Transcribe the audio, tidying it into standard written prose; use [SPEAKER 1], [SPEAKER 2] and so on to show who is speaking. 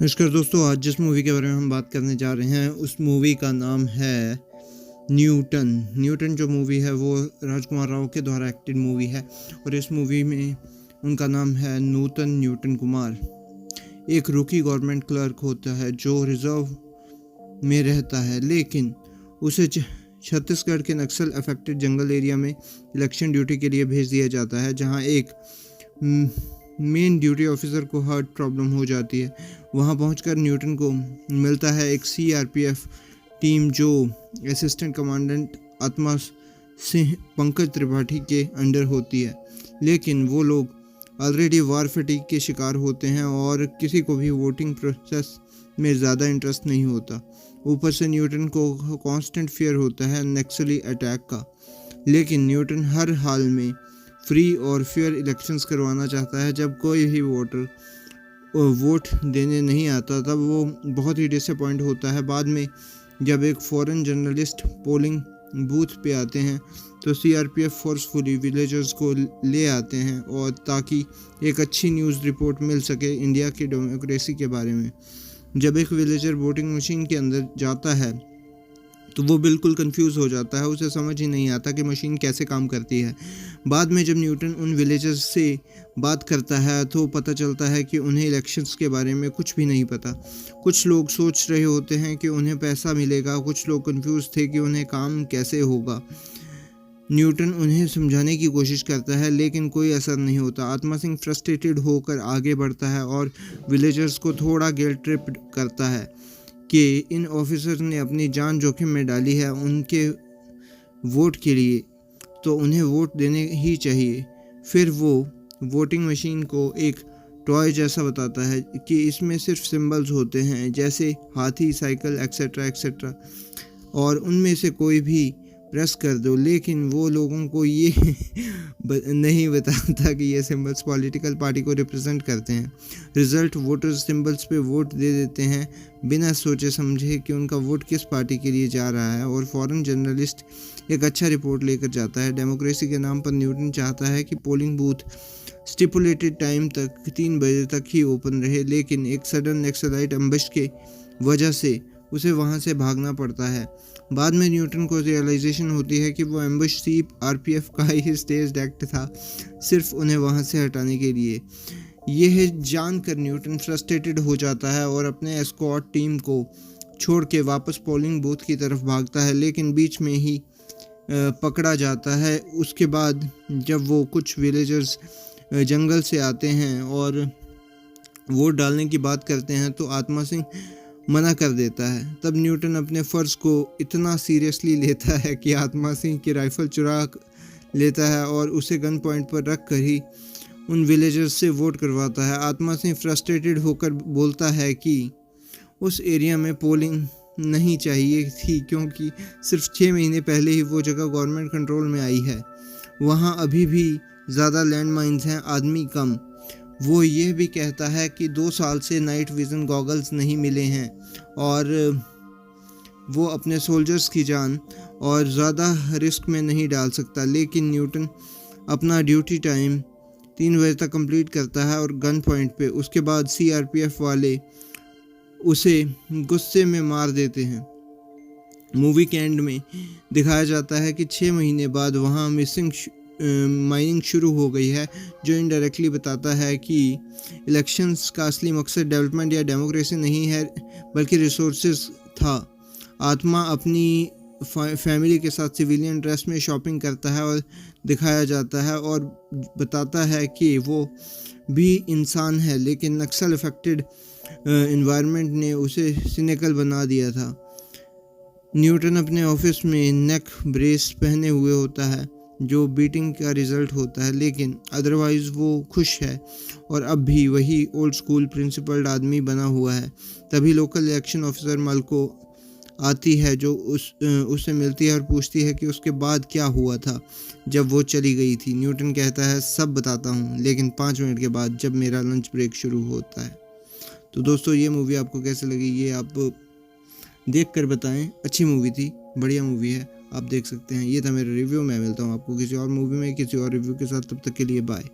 [SPEAKER 1] नमस्कार दोस्तों, आज जिस मूवी के बारे में हम बात करने जा रहे हैं उस मूवी का नाम है न्यूटन। न्यूटन जो मूवी है वो राजकुमार राव के द्वारा एक्टेड मूवी है और इस मूवी में उनका नाम है नूतन न्यूटन कुमार। एक रूकी गवर्नमेंट क्लर्क होता है जो रिजर्व में रहता है, लेकिन उसे छत्तीसगढ़ के नक्सल अफेक्टेड जंगल एरिया में इलेक्शन ड्यूटी के लिए भेज दिया जाता है, जहां एक मेन ड्यूटी ऑफिसर को हार्ट प्रॉब्लम हो जाती है। वहां पहुंचकर न्यूटन को मिलता है एक सीआरपीएफ टीम जो असिस्टेंट कमांडेंट आत्मा सिंह पंकज त्रिपाठी के अंडर होती है, लेकिन वो लोग ऑलरेडी वार फटीग के शिकार होते हैं और किसी को भी वोटिंग प्रोसेस में ज़्यादा इंटरेस्ट नहीं होता। ऊपर से न्यूटन को कांस्टेंट फियर होता है नक्सली अटैक का, लेकिन न्यूटन हर हाल में फ्री और फेयर इलेक्शंस करवाना चाहता है। जब कोई भी वोटर वोट देने नहीं आता तब वो बहुत ही डिसअपॉइंट होता है। बाद में जब एक फॉरेन जर्नलिस्ट पोलिंग बूथ पे आते हैं तो सीआरपीएफ फोर्सफुली विलेजर्स को ले आते हैं और ताकि एक अच्छी न्यूज़ रिपोर्ट मिल सके इंडिया की डेमोक्रेसी के बारे में। जब एक विलेजर वोटिंग मशीन के अंदर जाता है तो वो बिल्कुल कंफ्यूज हो जाता है, उसे समझ ही नहीं आता कि मशीन कैसे काम करती है। बाद में जब न्यूटन उन विलेजर्स से बात करता है तो पता चलता है कि उन्हें इलेक्शंस के बारे में कुछ भी नहीं पता। कुछ लोग सोच रहे होते हैं कि उन्हें पैसा मिलेगा, कुछ लोग कंफ्यूज थे कि उन्हें काम कैसे होगा। न्यूटन उन्हें समझाने की कोशिश करता है, लेकिन कोई असर नहीं होता। आत्मा सिंह फ्रस्ट्रेटेड होकर आगे बढ़ता है और विलेजर्स को थोड़ा गिल्ट ट्रिप करता है कि इन ऑफिसर ने अपनी जान जोखिम में डाली है उनके वोट के लिए, तो उन्हें वोट देने ही चाहिए। फिर वो वोटिंग मशीन को एक टॉय जैसा बताता है कि इसमें सिर्फ सिंबल्स होते हैं जैसे हाथी, साइकिल एक्सेट्रा एक्सेट्रा, और उनमें से कोई भी प्रेस कर दो। लेकिन वो लोगों को ये नहीं बताता कि ये सिंबल्स पॉलिटिकल पार्टी को रिप्रेजेंट करते हैं। रिजल्ट वोटर्स सिंबल्स पे वोट दे देते हैं बिना सोचे समझे कि उनका वोट किस पार्टी के लिए जा रहा है, और फॉरेन जर्नलिस्ट एक अच्छा रिपोर्ट लेकर जाता है। डेमोक्रेसी के नाम पर न्यूटन चाहता है कि पोलिंग बूथ स्टिपुलेटेड टाइम तक 3 बजे तक ही ओपन रहे, लेकिन एक सडन नक्सलाइट अम्बश के वजह से उसे वहां से भागना पड़ता है। बाद में न्यूटन को रियलाइजेशन होती है कि वो एम्बुश सीआरपीएफ का ही स्टेज्ड एक्ट था, सिर्फ उन्हें वहां से हटाने के लिए। यह जानकर न्यूटन फ्रस्ट्रेटेड हो जाता है और अपने एस्कॉर्ट टीम को छोड़ के वापस पोलिंग बूथ की तरफ भागता है, लेकिन बीच में ही पकड़ा जाता है। उसके बाद जब वो कुछ विलेजर्स जंगल से आते हैं और वोट डालने की बात करते हैं तो आत्मा सिंह मना कर देता है। तब न्यूटन अपने फ़र्ज को इतना सीरियसली लेता है कि आत्मा सिंह की राइफ़ल चुरा लेता है और उसे गन पॉइंट पर रख कर ही उन विलेजर्स से वोट करवाता है। आत्मा सिंह फ्रस्ट्रेटेड होकर बोलता है कि उस एरिया में पोलिंग नहीं चाहिए थी, क्योंकि सिर्फ 6 महीने पहले ही वो जगह गवर्नमेंट कंट्रोल में आई है। वहाँ अभी भी ज़्यादा लैंड माइन्स हैं, आदमी कम। वो ये भी कहता है कि 2 साल से नाइट विज़न गॉगल्स नहीं मिले हैं और वो अपने सोल्जर्स की जान और ज़्यादा रिस्क में नहीं डाल सकता। लेकिन न्यूटन अपना ड्यूटी टाइम 3 बजे तक कंप्लीट करता है और गन पॉइंट पे। उसके बाद सीआरपीएफ वाले उसे गुस्से में मार देते हैं। मूवी के एंड में दिखाया जाता है कि 6 महीने बाद वहाँ माइनिंग शुरू हो गई है, जो इनडायरेक्टली बताता है कि इलेक्शंस का असली मकसद डेवलपमेंट या डेमोक्रेसी नहीं है बल्कि रिसोर्सेज था। आत्मा अपनी फैमिली के साथ सिविलियन ड्रेस में शॉपिंग करता है और दिखाया जाता है और बताता है कि वो भी इंसान है, लेकिन नक्सल अफेक्टेड इन्वायरमेंट ने उसे सिनिकल बना दिया था। न्यूटन अपने ऑफिस में नेक ब्रेस पहने हुए होता है जो बीटिंग का रिज़ल्ट होता है, लेकिन अदरवाइज़ वो खुश है और अब भी वही ओल्ड स्कूल प्रिंसिपल्ड आदमी बना हुआ है। तभी लोकल इलेक्शन ऑफिसर मलको आती है जो उससे मिलती है और पूछती है कि उसके बाद क्या हुआ था जब वो चली गई थी। न्यूटन कहता है सब बताता हूँ, लेकिन 5 मिनट के बाद जब मेरा लंच ब्रेक शुरू होता है। तो दोस्तों, ये मूवी आपको कैसे लगी ये आप देख कर बताएं। अच्छी मूवी थी, बढ़िया मूवी है, आप देख सकते हैं। ये था मेरा रिव्यू। मैं मिलता हूँ आपको किसी और मूवी में किसी और रिव्यू के साथ, तब तक के लिए बाय।